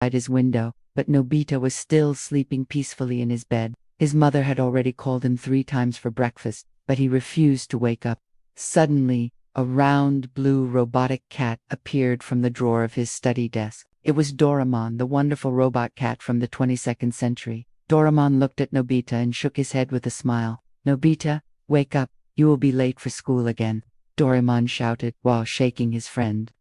his window, but Nobita was still sleeping peacefully in his bed. His mother had already called him 3 times for breakfast, but he refused to wake up. Suddenly, a round blue robotic cat appeared from the drawer of his study desk. It was Doraemon, the wonderful robot cat from the 22nd century. Doraemon looked at Nobita and shook his head with a smile. "Nobita, wake up, you will be late for school again," Doraemon shouted while shaking his friend.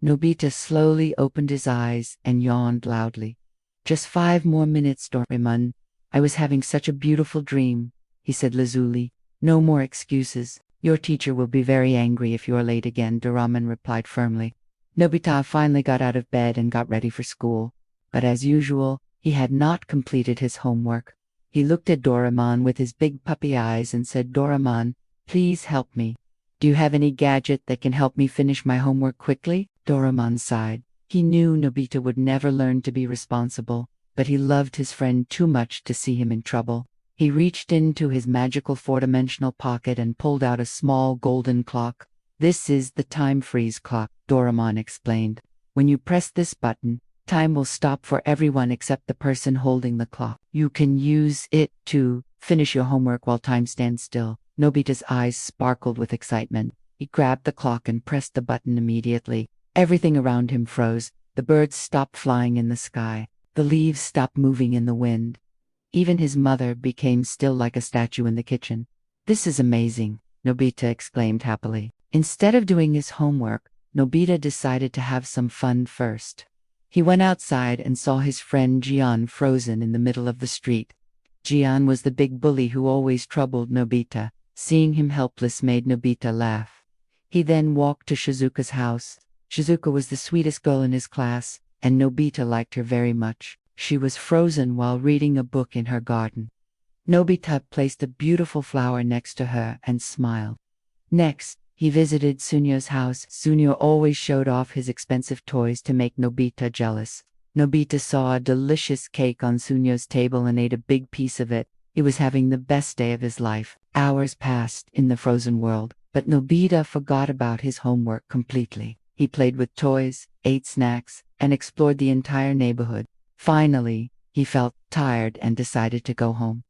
Nobita slowly opened his eyes and yawned loudly. "Just 5 more minutes, Doraemon. I was having such a beautiful dream," he said lazuli. "No more excuses. Your teacher will be very angry if you are late again," Doraemon replied firmly. Nobita finally got out of bed and got ready for school. But as usual, he had not completed his homework. He looked at Doraemon with his big puppy eyes and said, "Doraemon, please help me. Do you have any gadget that can help me finish my homework quickly?" Doraemon sighed. He knew Nobita would never learn to be responsible, but he loved his friend too much to see him in trouble. He reached into his magical 4-dimensional pocket and pulled out a small golden clock. "This is the time freeze clock," Doraemon explained. "When you press this button, time will stop for everyone except the person holding the clock. You can use it to finish your homework while time stands still." Nobita's eyes sparkled with excitement. He grabbed the clock and pressed the button immediately. Everything around him froze. The birds stopped flying in the sky. The leaves stopped moving in the wind. Even his mother became still like a statue in the kitchen. "This is amazing," Nobita exclaimed happily. Instead of doing his homework, Nobita decided to have some fun first. He went outside and saw his friend Jian frozen in the middle of the street. Jian was the big bully who always troubled Nobita. Seeing him helpless made Nobita laugh. He then walked to Shizuka's house. Shizuka was the sweetest girl in his class, and Nobita liked her very much. She was frozen while reading a book in her garden. Nobita placed a beautiful flower next to her and smiled. Next, he visited Sunyo's house. Sunyo always showed off his expensive toys to make Nobita jealous. Nobita saw a delicious cake on Sunyo's table and ate a big piece of it. He was having the best day of his life. Hours passed in the frozen world, but Nobita forgot about his homework completely. He played with toys, ate snacks, and explored the entire neighborhood. Finally, he felt tired and decided to go home.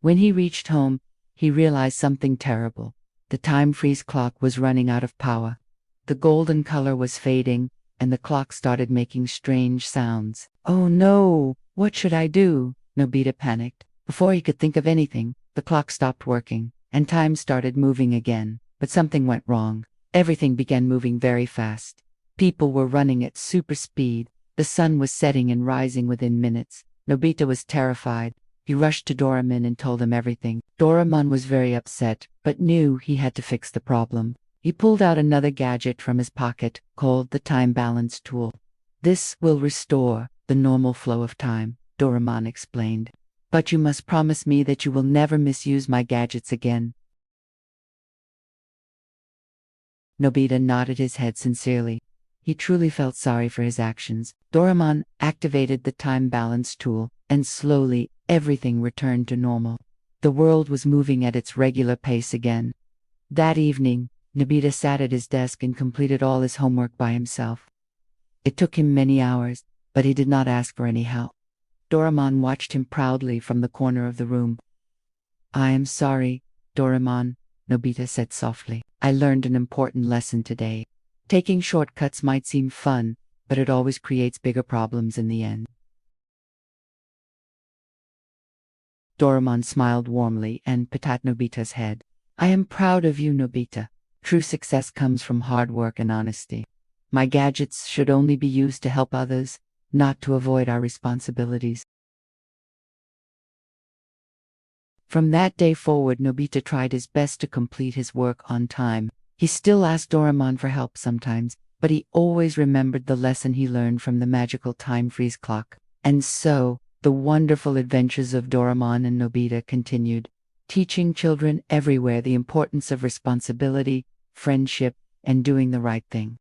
When he reached home, he realized something terrible. The time freeze clock was running out of power. The golden color was fading, and the clock started making strange sounds. "Oh no! What should I do?" Nobita panicked. Before he could think of anything, the clock stopped working, and time started moving again. But something went wrong. Everything began moving very fast. People were running at super speed. The sun was setting and rising within minutes. Nobita was terrified. He rushed to Doraemon and told him everything. Doraemon was very upset, but knew he had to fix the problem. He pulled out another gadget from his pocket, called the time balance tool. "This will restore the normal flow of time," Doraemon explained. "But you must promise me that you will never misuse my gadgets again." Nobita nodded his head sincerely. He truly felt sorry for his actions. Doraemon activated the time balance tool, and slowly everything returned to normal. The world was moving at its regular pace again. That evening, Nobita sat at his desk and completed all his homework by himself. It took him many hours, but he did not ask for any help. Doraemon watched him proudly from the corner of the room. "I am sorry, Doraemon," Nobita said softly. "I learned an important lesson today. Taking shortcuts might seem fun, but it always creates bigger problems in the end." Doraemon smiled warmly and patted Nobita's head. "I am proud of you, Nobita. True success comes from hard work and honesty. My gadgets should only be used to help others, not to avoid our responsibilities." From that day forward, Nobita tried his best to complete his work on time. He still asked Doraemon for help sometimes, but he always remembered the lesson he learned from the magical time freeze clock. And so, the wonderful adventures of Doraemon and Nobita continued, teaching children everywhere the importance of responsibility, friendship, and doing the right thing.